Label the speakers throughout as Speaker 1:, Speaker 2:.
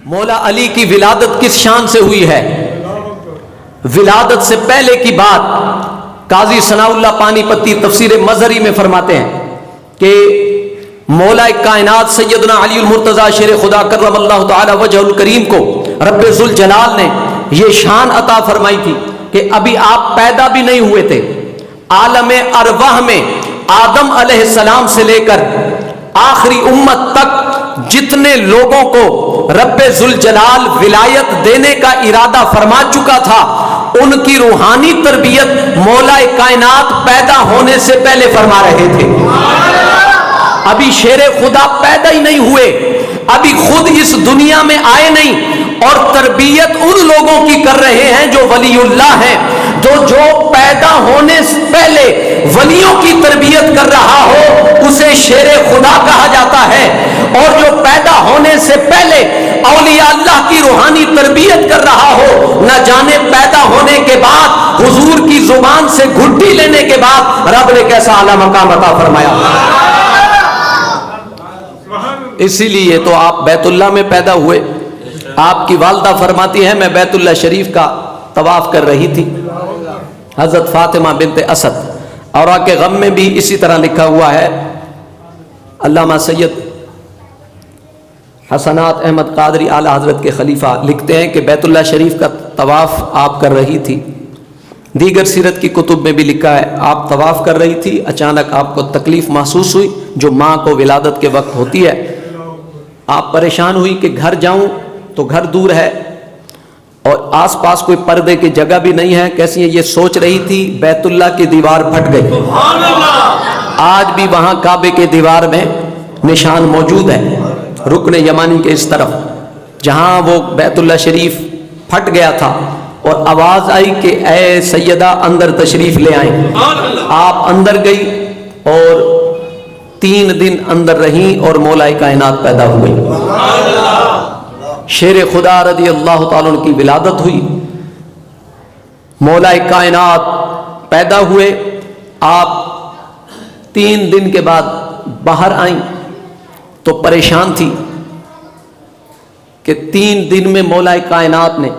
Speaker 1: مولا علی کی ولادت کس شان سے ہوئی ہے؟ ولادت سے پہلے کی بات قاضی ثناء اللہ پانی پتی تفسیر مظہری میں فرماتے ہیں کہ مولا کائنات سیدنا علی المرتضیٰ شیر خدا کرم اللہ تعالی وجہ الکریم کو رب ذوالجلال نے یہ شان عطا فرمائی تھی کہ ابھی آپ پیدا بھی نہیں ہوئے تھے. عالم ارواح میں آدم علیہ السلام سے لے کر آخری امت تک جتنے لوگوں کو رب ذوالجلال ولایت دینے کا ارادہ فرما چکا تھا ان کی روحانی تربیت مولا کائنات پیدا ہونے سے پہلے فرما رہے تھے. ابھی شیر خدا پیدا ہی نہیں ہوئے, ابھی خود اس دنیا میں آئے نہیں, اور تربیت ان لوگوں کی کر رہے ہیں جو ولی اللہ ہیں. جو پیدا ہونے سے پہلے ولیوں کی تربیت کر رہا ہو اسے شیر خدا کہا جاتا ہے, اور جو پیدا ہونے سے پہلے اولیاء اللہ کی روحانی تربیت کر رہا ہو نہ جانے پیدا ہونے کے بعد حضور کی زبان سے گھٹی لینے کے بعد رب نے کیسا اعلیٰ مقام عطا فرمایا. اسی لیے تو آپ بیت اللہ میں پیدا ہوئے. آپ کی والدہ فرماتی ہیں میں بیت اللہ شریف کا طواف کر رہی تھی, حضرت فاطمہ بنت اسد. اور کے غم میں بھی اسی طرح لکھا ہوا ہے. علامہ سید حسنات احمد قادری اعلیٰ حضرت کے خلیفہ لکھتے ہیں کہ بیت اللہ شریف کا طواف آپ کر رہی تھی. دیگر سیرت کی کتب میں بھی لکھا ہے آپ طواف کر رہی تھی, اچانک آپ کو تکلیف محسوس ہوئی جو ماں کو ولادت کے وقت ہوتی ہے. آپ پریشان ہوئی کہ گھر جاؤں تو گھر دور ہے اور آس پاس کوئی پردے کی جگہ بھی نہیں ہے. کیسی ہے یہ سوچ رہی تھی, بیت اللہ کی دیوار پھٹ گئی. آج بھی وہاں کعبے کے دیوار میں نشان موجود ہے, رکن یمانی کے اس طرف جہاں وہ بیت اللہ شریف پھٹ گیا تھا, اور آواز آئی کہ اے سیدہ اندر تشریف لے آئیں. آپ اندر گئی اور 3 دن اندر رہیں اور مولا کائنات پیدا ہوئی. شیر خدا رضی اللہ تعالیٰ عنہ کی ولادت ہوئی, مولا کائنات پیدا ہوئے. آپ 3 دن کے بعد باہر آئیں تو پریشان تھی کہ 3 دن میں مولا کائنات نے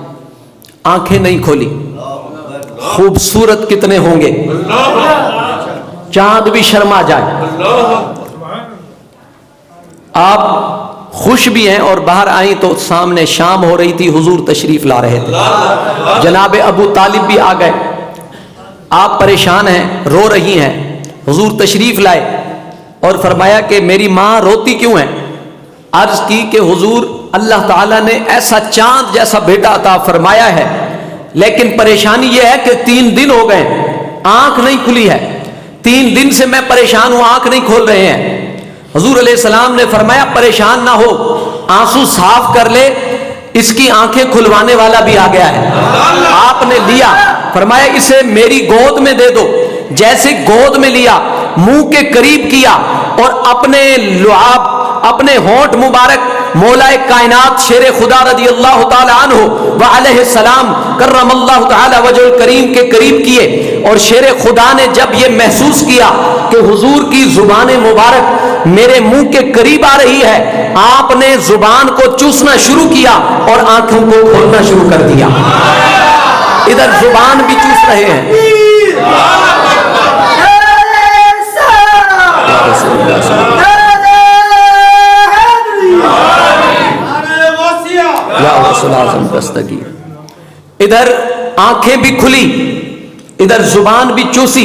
Speaker 1: آنکھیں نہیں کھولی. خوبصورت کتنے ہوں گے, چاند بھی شرما جائے. آپ خوش بھی ہیں اور باہر آئیں تو سامنے شام ہو رہی تھی, حضور تشریف لا رہے تھے. جناب ابو طالب بھی آ گئے. آپ پریشان ہیں, رو رہی ہیں. حضور تشریف لائے اور فرمایا کہ میری ماں روتی کیوں ہے. عرض کی کہ حضور اللہ تعالیٰ نے ایسا چاند جیسا بیٹا عطا فرمایا ہے, لیکن پریشانی یہ ہے کہ 3 دن ہو گئے آنکھ نہیں کھلی ہے. 3 دن سے میں پریشان ہوں, آنکھ نہیں کھول رہے ہیں. حضور علیہ السلام نے فرمایا پریشان نہ ہو, آنسو صاف کر لے, اس کی آنکھیں کھلوانے والا بھی آ گیا ہے. آپ نے لیا, فرمایا اسے میری گود میں دے دو. جیسے گود میں لیا, منہ کے قریب کیا اور اپنے لعاب, اپنے ہونٹ مبارک مولا کائنات شیر خدا رضی اللہ تعالی عنہ وعلیہ السلام کرم اللہ تعالی وجہ الکریم کے قریب کیے. اور شیر خدا نے جب یہ محسوس کیا کہ حضور کی زبان مبارک میرے منہ کے قریب آ رہی ہے, آپ نے زبان کو چوسنا شروع کیا اور آنکھوں کو کھولنا شروع کر دیا. ادھر زبان بھی چوس رہے ہیں. ادھر آنکھیں بھی کھلی, ادھر زبان بھی چوسی.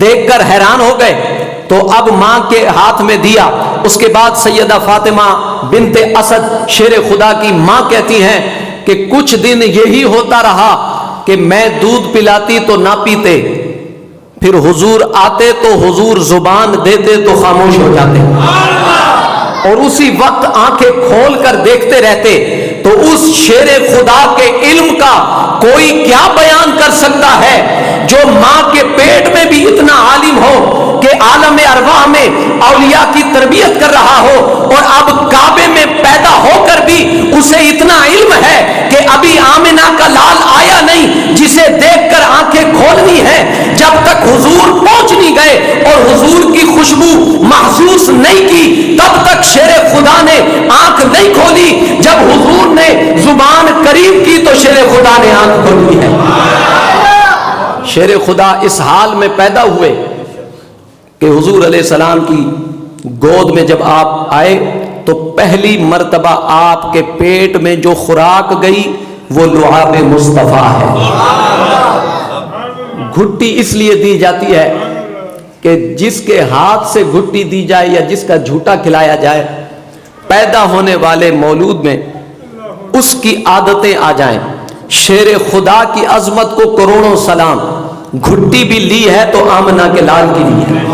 Speaker 1: دیکھ کر حیران ہو گئے تو اب ماں کے ہاتھ میں دیا. اس کے بعد سیدہ فاطمہ بنت اسد شیر خدا کی ماں کہتی ہیں کہ کچھ دن یہی ہوتا رہا کہ میں دودھ پلاتی تو نہ پیتے, پھر حضور آتے تو حضور زبان دیتے تو خاموش ہو جاتے, اور اسی وقت آنکھیں کھول کر دیکھتے رہتے. تو اس شیر خدا کے علم کا کوئی کیا بیان کر سکتا ہے جو ماں کے پیٹ میں بھی اتنا عالم ہو کہ عالم ارواح میں اولیاء کی تربیت کر رہا ہو, اور اب کعبے میں پیدا ہو کر بھی اسے اتنا علم ہے کہ ابھی آمنہ کا لال آیا نہیں جسے دیکھ کر آنکھیں کھولنی ہے. جب تک حضور پہنچ نہیں گئے اور حضور کی خوشبو محسوس نہیں کی تب تک شیر خدا نے آنکھ نہیں کھولی. جب حضور خدا نے آنکھ کھولی ہے۔ شیر خدا اس حال میں پیدا ہوئے کہ حضور علیہ السلام کی گود میں جب آپ آئے تو پہلی مرتبہ آپ کے پیٹ میں جو خوراک گئی وہ لعاب مصطفیٰ ہے۔ گھٹی اس لیے دی جاتی ہے کہ جس کے ہاتھ سے گھٹی دی جائے یا جس کا جھوٹا کھلایا جائے، پیدا ہونے والے مولود میں اس کی عادتیں آ جائیں۔ شیر خدا کی عظمت کو کروڑوں سلام، گھٹی بھی لی ہے تو آمنہ کے لال کی لی ہے۔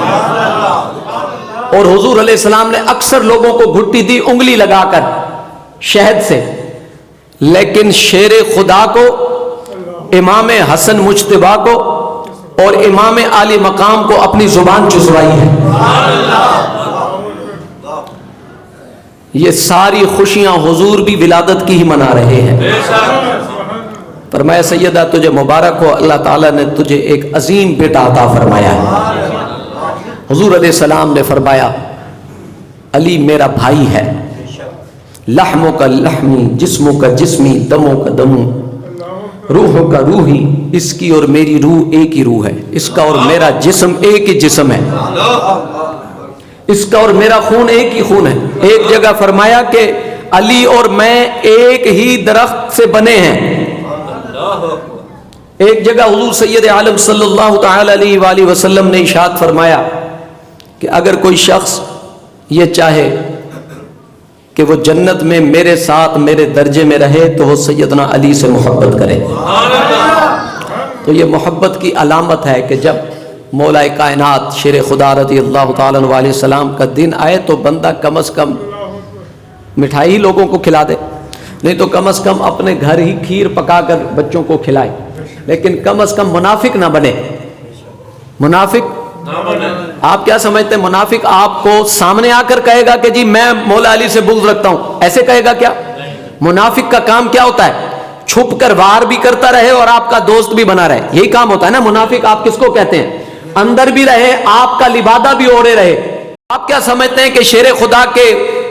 Speaker 1: اور حضور علیہ السلام نے اکثر لوگوں کو گھٹی دی انگلی لگا کر شہد سے، لیکن شیر خدا کو، امام حسن مجتبیٰ کو اور امام عالی مقام کو اپنی زبان چسوائی ہے۔ یہ ساری خوشیاں حضور بھی ولادت کی ہی منا رہے ہیں۔ فرمایا سیدہ تجھے مبارک ہو، اللہ تعالیٰ نے تجھے ایک عظیم بیٹا عطا فرمایا ہے۔ حضور علیہ السلام نے فرمایا علی میرا بھائی ہے، لحموں کا لحمی، جسموں کا جسمی، دموں کا دموں، روحوں کا روحی، اس کی اور میری روح ایک ہی روح ہے، اس کا اور میرا جسم ایک ہی جسم ہے، اس کا اور میرا خون ایک ہی خون ہے۔ ایک جگہ فرمایا کہ علی اور میں ایک ہی درخت سے بنے ہیں۔ ایک جگہ حضور سید عالم صلی اللہ تعالی علیہ وآلہ وسلم نے ارشاد فرمایا کہ اگر کوئی شخص یہ چاہے کہ وہ جنت میں میرے ساتھ میرے درجے میں رہے تو وہ سیدنا علی سے محبت کرے۔ تو یہ محبت کی علامت ہے کہ جب مولا کائنات شیر خدا رضی اللہ تعالیٰ عنہ علیہ السلام کا دن آئے تو بندہ کم از کم مٹھائی لوگوں کو کھلا دے، نہیں تو کم از کم اپنے گھر ہی کھیر پکا کر بچوں کو کھلائے، لیکن کم از کم منافق نہ بنے۔ منافق آپ کیا سمجھتے ہیں؟ منافق آپ کو سامنے آ کر کہے گا کہ جی میں مولا علی سے بغض رکھتا ہوں، ایسے کہے گا کیا؟ منافق کا کام کیا ہوتا ہے؟ چھپ کر وار بھی کرتا رہے اور آپ کا دوست بھی بنا رہے، یہی کام ہوتا ہے نا۔ منافق آپ کس کو کہتے ہیں؟ اندر بھی رہے، آپ کا لبادہ بھی اوڑے رہے۔ آپ کیا سمجھتے ہیں کہ شیر خدا کے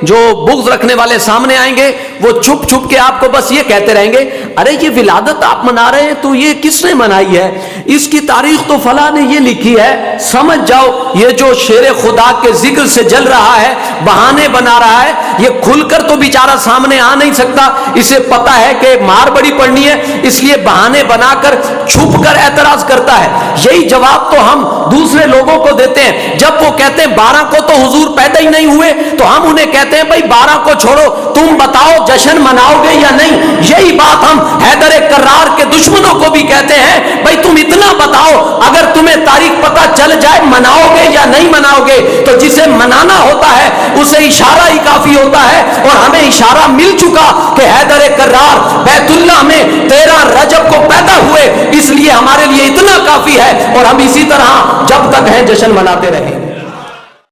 Speaker 1: جو بغض رکھنے والے سامنے آئیں گے وہ چھپ چھپ کے آپ کو بس یہ کہتے رہیں گے ارے یہ ولادت آپ منا رہے ہیں تو یہ کس نے منائی ہے؟ اس کی تاریخ تو فلاں نے یہ لکھی ہے۔ سمجھ جاؤ یہ جو شیر خدا کے ذکر سے جل رہا ہے، بہانے بنا رہا ہے، یہ کھل کر تو بیچارہ سامنے آ نہیں سکتا، اسے پتا ہے کہ مار بڑی پڑنی ہے، اس لیے بہانے بنا کر چھپ کر اعتراض کرتا ہے۔ یہی جواب تو ہم دوسرے لوگوں کو دیتے ہیں جب وہ کہتے ہیں 12 کو تو حضور پیدا ہی نہیں ہوئے، تو ہم انہیں کہتے ہیں بھائی 12 کو چھوڑو، تم بتاؤ جشن مناؤ گے یا نہیں؟ یہی بات ہم حیدر کرار کے دشمنوں کو بھی کہتے ہیں، بھائی تم اتنا بتاؤ، اگر تمہیں تاریخ پتہ چل جائے مناؤ گے یا نہیں مناؤ گے؟ تو جسے منانا ہوتا ہے اسے اشارہ ہی کافی ہوتا ہے، اور ہمیں اشارہ مل چکا کہ حیدر کرار بیت اللہ میں 13 رجب کو پیدا ہوئے، اس لیے ہمارے لیے اتنا کافی ہے، اور ہم اسی طرح جب تک ہیں جشن مناتے رہیں گے۔